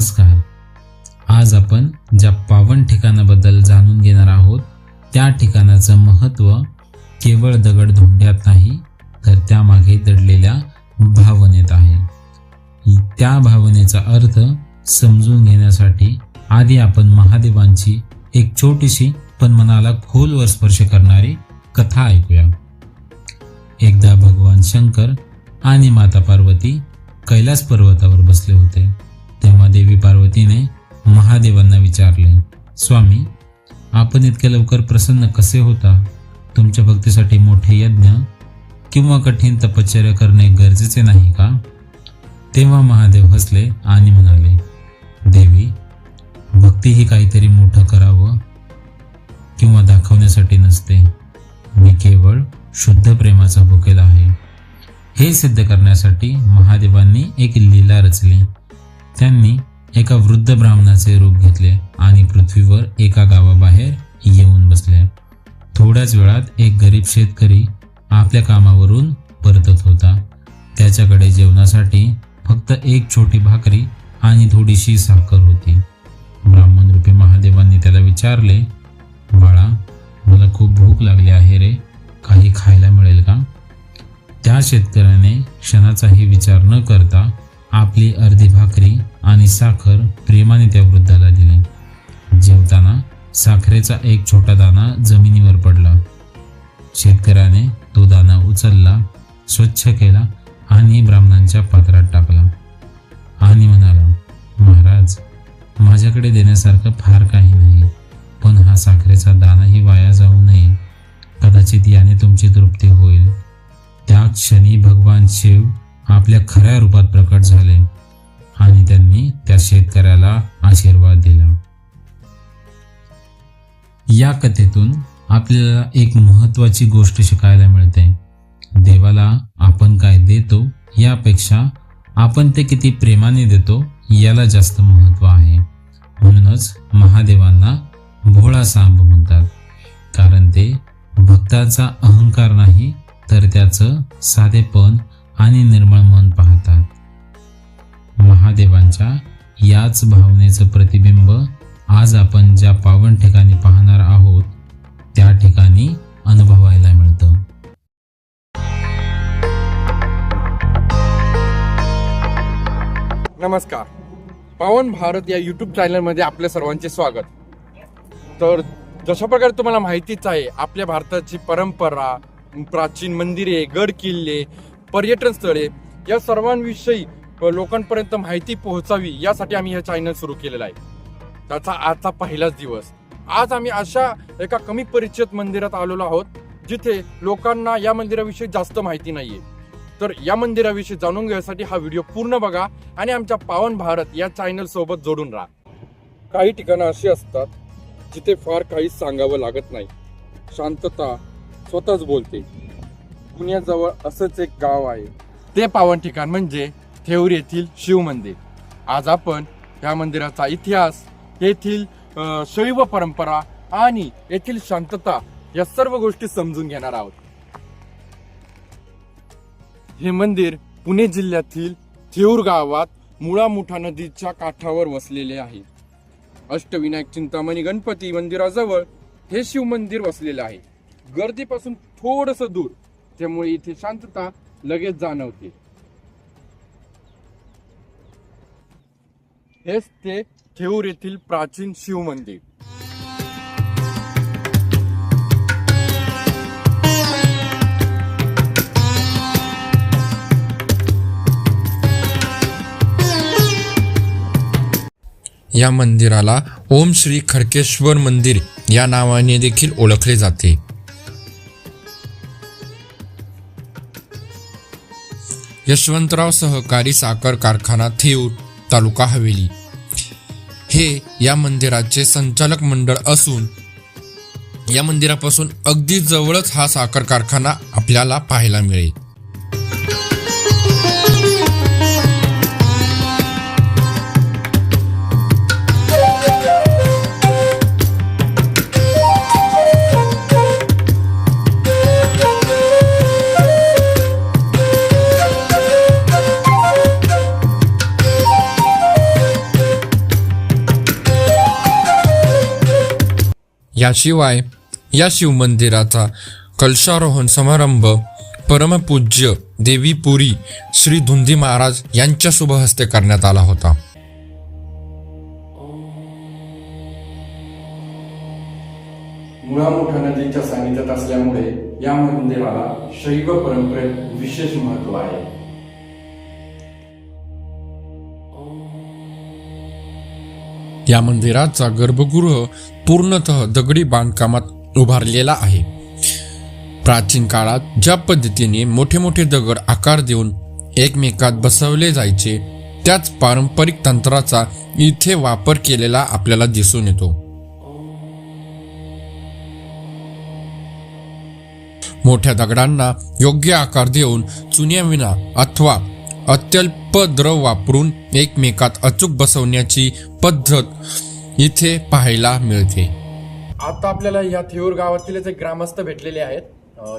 नमस्कार. आज आपण ज्या पावन ठिकाणाबद्दल जाणून घेणार आहोत त्या ठिकाणाचं महत्त्व केवळ दगडधोंड्यात नाही तर त्यामागे दडलेल्या भावनेत आहे. त्या भावनेचा अर्थ समजून घेण्यासाठी आधी आपण महादेवांची एक छोटीशी पण मनाला खोलवर स्पर्श करणारी कथा ऐकूया. एकदा भगवान शंकर आणि माता पार्वती कैलास पर्वतावर बसले होते. तेव्हा देवी पार्वतीने महादेवांना विचारले, स्वामी, आपण इतक्या लवकर प्रसन्न कसे होता? तुमच्या भक्तीसाठी मोठे यज्ञ किंवा कठीण तपश्चर्या करणे गरजेचे नाही का? तेव्हा महादेव हसले आणि म्हणाले, देवी, भक्ती ही काहीतरी मोठं करावं किंवा दाखवण्यासाठी नसते. मी केवळ शुद्ध प्रेमाचा भुकेला आहे. हे सिद्ध करण्यासाठी महादेवांनी एक लीला रचली. त्यांनी एका वृद्ध ब्राह्मणाचे रूप घेतले आणि पृथ्वीवर एका गावाबाहेर येऊन बसले. थोड्याच वेळात एक गरीब शेतकरी आपल्या कामावरून परतत होता. त्याच्याकडे जेवणासाठी फक्त एक छोटी भाकरी आणि थोडीशी साखर होती. ब्राह्मण रूपी महादेवांनी त्याला विचारले, बाळा, मला खूप भूक लागली आहे रे, काही खायला मिळेल का? त्या शेतकऱ्याने क्षणाचाही विचार न करता आपली अर्धी भाकरी आणि साखर प्रेमाने त्या वृद्धाला दिली. जेवताना साखरेचा एक छोटा दाणा जमिनीवर पडला. शेतकऱ्याने तो दाणा उचलला, स्वच्छ केला आणि ब्राह्मणांच्या पात्रात टाकला आणि म्हणाला, महाराज, माझ्याकडे देण्यासारखं फार काही नाही, पण हा साखरेचा दाणाही वाया जाऊ नये. कदाचित याने तुमची तृप्ती होईल. त्या क्षणी भगवान शिव आपल्या खऱ्या रूपात प्रकट झाले आणि त्यांनी त्या शेतकऱ्याला आशीर्वाद दिला. या कथेतून आपल्याला एक महत्त्वाची गोष्ट शिकायला मिळते. देवाला आपण काय देतो यापेक्षा आपण ते किती प्रेमाने देतो याला जास्त महत्त्व आहे. म्हणूनच महादेवांना भोळा सांब म्हणतात, कारण ते भक्ताचा अहंकार नाही तर त्याचं साधेपण आणि निर्मळ मन पाहतात. महादेवांच्या याच भावनेचं प्रतिबिंब आज आपण ज्या पावन ठिकाणी पाहणार आहोत त्या ठिकाणी अनुभवायला मिळतं. नमस्कार. पावन भारत या यूट्यूब चॅनलमध्ये आपल्या सर्वांचे स्वागत. तर जशा प्रकारे तुम्हाला माहितीच आहे, आपल्या भारताची परंपरा, प्राचीन मंदिरे, गड किल्ले, पर्यटन स्थळे या सर्वांविषयी लोकांपर्यंत माहिती पोहोचावी यासाठी आम्ही हे चॅनल सुरू केलेलं आहे. त्याचा आजचा पहिलाच दिवस. आज आम्ही अशा एका कमी परिचित मंदिरात आलेलो आहोत जिथे लोकांना या मंदिराविषयी जास्त माहिती नाहीये. तर या मंदिराविषयी जाणून घेण्यासाठी हा व्हिडिओ पूर्ण बघा आणि आमच्या पावन भारत या चॅनल सोबत जोडून राहा. काही ठिकाणं अशी असतात जिथे फार काही सांगावं लागत नाही, शांतता स्वतःच बोलते. पुण्याजवळ असंच एक गाव आहे. ते पावन ठिकाण म्हणजे थेऊर येथील शिव मंदिर. आज आपण या मंदिराचा इतिहास, येथील शैव परंपरा आणि येथील शांतता या सर्व गोष्टी समजून घेणार आहोत. हे मंदिर पुणे जिल्ह्यातील थेऊर गावात मुळा मुठा नदीच्या काठावर वसलेले आहे. अष्टविनायक चिंतामणी गणपती मंदिराजवळ हे शिव मंदिर वसलेले आहे. गर्दीपासून थोडस दूर, त्यामुळे इथे शांतता लगेच जाणवते. हेच ते थेऊर येथील प्राचीन शिव मंदिर. या मंदिराला ओम श्री खडकेश्वर मंदिर या नावाने देखील ओळखले जाते. यशवंतराव सहकारी साखर कारखाना थेऊर, तालुका हवेली हे या मंदिराचे संचालक मंडळ असून या मंदिरापासून अगदी जवळच हा साखर कारखाना आपल्याला पाहायला मिळेल. याशिवाय या शिवमंदिराचा कलशारोहण समारंभ परमपूज्य देवीपुरी श्री धुंदी महाराज यांच्या शुभ हस्ते करण्यात आला होता. मुळा मोठ्या नदीच्या सानिध्यात असल्यामुळे या मंदिराला शैव परंपरेत विशेष महत्व आहे. या मंदिराचा गर्भगृह पूर्णतः दगडी बांधकामात उभारलेला आहे. प्राचीन काळात ज्या पद्धतीने मोठे मोठे दगड आकार देऊन एकमेकात बसवले जायचे त्याच पारंपरिक तंत्राचा इथे वापर केलेला आपल्याला दिसून येतो. मोठ्या दगडांना योग्य आकार देऊन चुन्याविना अथवा अत्यल्प द्रव वापरून एकमेकात अचूक बसवण्याची पद्धत इथे पाहायला मिळते. आता आपल्याला या थेऊर गावातील एक ग्रामस्थ भेटलेले आहेत.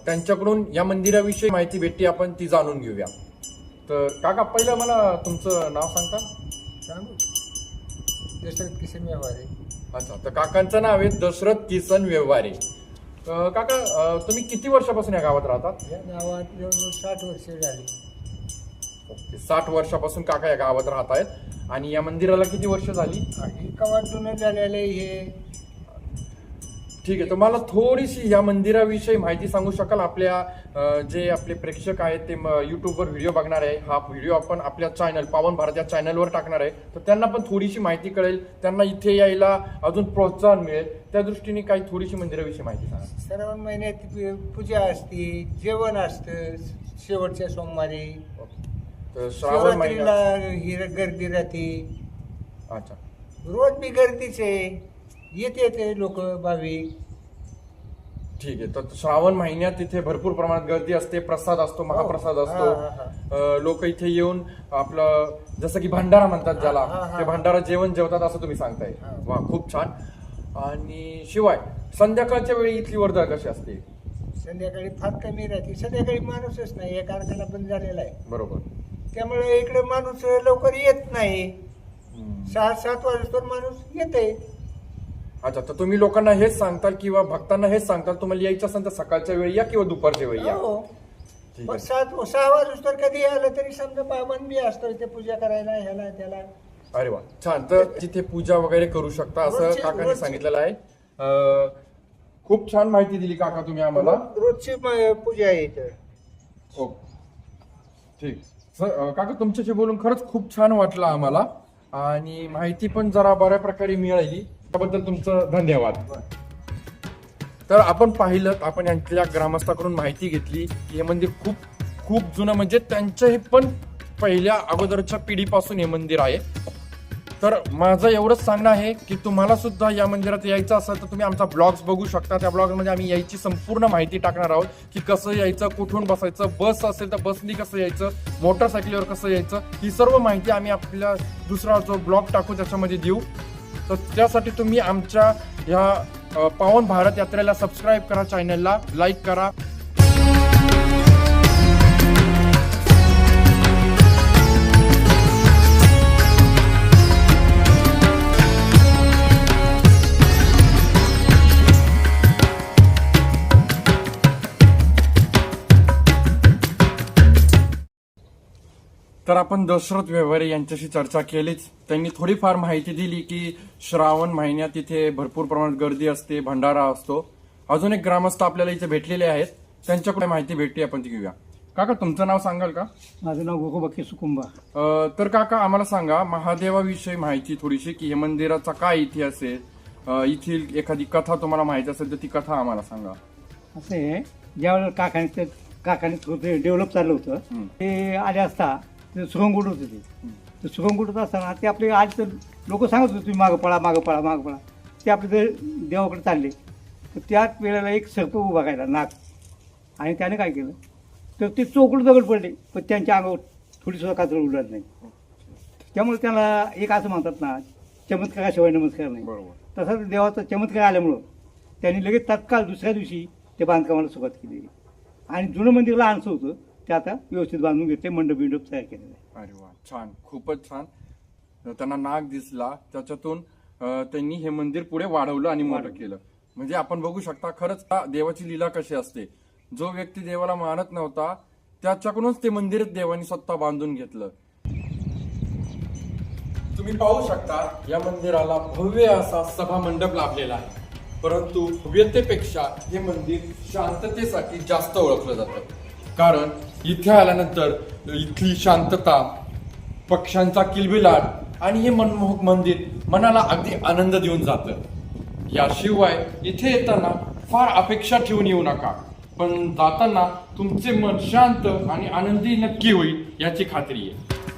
त्यांच्याकडून या मंदिराविषयी माहिती भेटली, आपण ती जाणून घेऊया. तर काका, पहिलं मला तुमचं नाव सांगता? दशरथ किसन व्यवहारे. अच्छा, तर काकांचं नाव आहे दशरथ किसन व्यवहारे. काका, तुम्ही किती वर्षापासून या गावात राहतात? या गावात जवळजवळ 60 वर्ष झाली. 60 वर्षापासून काका या गावात राहत आहेत. आणि या मंदिराला किती वर्ष झाली? आणि कवाटून झालेलं हे. ठीक आहे, तर मला थोडीशी या मंदिराविषयी माहिती सांगू शकाल? आपल्या जे आपले प्रेक्षक आहेत ते युट्यूबवर व्हिडिओ बघणार आहे, हा व्हिडिओ आपण आपल्या चॅनल पावन भारत या चॅनलवर टाकणार आहे, तर त्यांना पण थोडीशी माहिती कळेल, त्यांना इथे यायला अजून प्रोत्साहन मिळेल. त्या दृष्टीने काही थोडीशी मंदिराविषयी माहिती सांगा. श्रावण महिन्यात पूजा असते, जेवण असतं शेवटच्या सोमवारी. तर श्रावण महिन्यात शिवरात्रीला गर्दी राहते. अच्छा, रोज बी गर्दीच आहे, येते लोक भाविक. ठीक आहे, तर श्रावण महिन्यात तिथे भरपूर प्रमाणात गर्दी असते, प्रसाद असतो, महाप्रसाद असतो. लोक इथे येऊन आपलं जसं की भंडारा म्हणतात ज्याला, ते भंडारा जेवण जेवतात असं तुम्ही सांगताय. वा, खूप छान. आणि शिवाय संध्याकाळच्या वेळी इथली वर्दळ कशी असते? संध्याकाळी फार कमी राहते. संध्याकाळी माणूसच नाही, एक कारखाना बंद झालेला आहे. बरोबर. त्यामुळे इकडे माणूस लवकर येत नाही. 6-7 वाजता माणूस येते. अच्छा, तर तुम्ही लोकांना हेच सांगताल किंवा भक्तांना हेच सांगताल, तुम्हाला यायचं असेल तर सकाळच्या वेळी या किंवा दुपारच्या वेळी या? हो. ठीक पण आहे. 6 वाजता कधी आलं तरी समजा पावन बी असतो इथे पूजा करायला, ह्याला त्याला. अरे वा, छान. तर तिथे पूजा वगैरे करू शकता असं काकाने सांगितलेलं आहे. खूप छान माहिती दिली काका तुम्ही आम्हाला. रोजची पूजा आहे इथं. हो, ठीक. काका, तुमच्याशी बोलून खरंच खूप छान वाटलं आम्हाला आणि माहिती पण जरा बऱ्या प्रकारे मिळाली, त्याबद्दल तुमचं धन्यवाद. तर आपण पाहिलं, आपण यांच्या ग्रामस्थाकडून माहिती घेतली की हे मंदिर खूप खूप जुनं, म्हणजे त्यांच्या हे पण पहिल्या अगोदरच्या पिढीपासून हे मंदिर आहे. तर माझं एवढंच सांगणं आहे की तुम्हाला सुद्धा या मंदिरात यायचं असेल तर तुम्ही आमचा ब्लॉग्स बघू शकता. त्या ब्लॉगमध्ये आम्ही यायची संपूर्ण माहिती टाकणार आहोत की कसं यायचं, कुठून बसायचं, बस असेल तर बसनी कसं यायचं, मोटरसायकलीवर कसं यायचं, ही सर्व माहिती आम्ही आपल्या दुसरा जो ब्लॉग टाकू त्याच्यामध्ये देऊ. तर त्यासाठी तुम्ही आमच्या ह्या पावन भारत यात्रेला सबस्क्राईब करा, चॅनलला लाईक करा. तर आपण दशरथ व्यवहारे यांच्याशी चर्चा केलीच. त्यांनी थोडीफार माहिती दिली की श्रावण महिन्यात तिथे भरपूर प्रमाणात गर्दी असते, भंडारा असतो. अजून एक ग्रामस्थ आपल्याला इथे भेटलेले आहेत, त्यांच्याकडे माहिती भेटली, आपण ती घेऊया. काका, तुमचं नाव सांगाल का? माझं नाव गोगोबाकी सुकुंबा. तर काका, आम्हाला सांगा महादेवाविषयी माहिती थोडीशी, की हे मंदिराचा काय इतिहास आहे, इथील एखादी कथा तुम्हाला माहिती असेल तर ती कथा आम्हाला सांगा. असं आहे, ज्यावेळेला काकाने डेव्हलप चाललं होतं, ते आले असता सुगम गुडत होते. तर सुगम गुडत असताना ते आपले आज तर लोक सांगत होते तुम्ही मागं पळा मागं पळा मागं पळा. ते आपले ते देवाकडे चालले, तर त्याच वेळेला एक सर्प उभा राहिला, नाग. आणि त्याने काय केलं तर ते चोकडं दगड पडले, पण त्यांच्या अंगावर थोडीसुद्धा कातळ उडत नाही. त्यामुळे त्याला एक असं म्हणतात ना, चमत्काराशिवाय नमस्कार नाही. बरोबर. तसाच देवाचा चमत्कार आल्यामुळं त्यांनी लगेच तात्काळ दुसऱ्या दिवशी ते बांधकामाला सुरुवात केली. आणि जुनं मंदिर लहानसं होतं, ते आता व्यवस्थित बांधून घेतले, मंडप बिंडप तयार केलेलं आहे. अरे वा, छान, खूपच छान. त्यांना नाग दिसला, त्याच्यातून त्यांनी हे मंदिर पुढे वाढवलं आणि मोठं केलं. म्हणजे आपण बघू शकता खरंच देवाची लीला कशी असते. जो व्यक्ती देवाला मानत नव्हता त्याच्याकडूनच ते मंदिर देवानी स्वतः बांधून घेतलं. तुम्ही पाहू शकता या मंदिराला भव्य असा सभा मंडप लाभलेला आहे. परंतु भव्यतेपेक्षा हे मंदिर शांततेसाठी जास्त ओळखलं जातं. कारण इथे आल्यानंतर इथली शांतता, पक्ष्यांचा किलबिलाट आणि हे मनमोहक मंदिर मनाला अगदी आनंद देऊन जातं. याशिवाय इथे येताना फार अपेक्षा ठेवून येऊ नका, पण जाताना तुमचे मन शांत आणि आनंदी नक्की होईल याची खात्री आहे.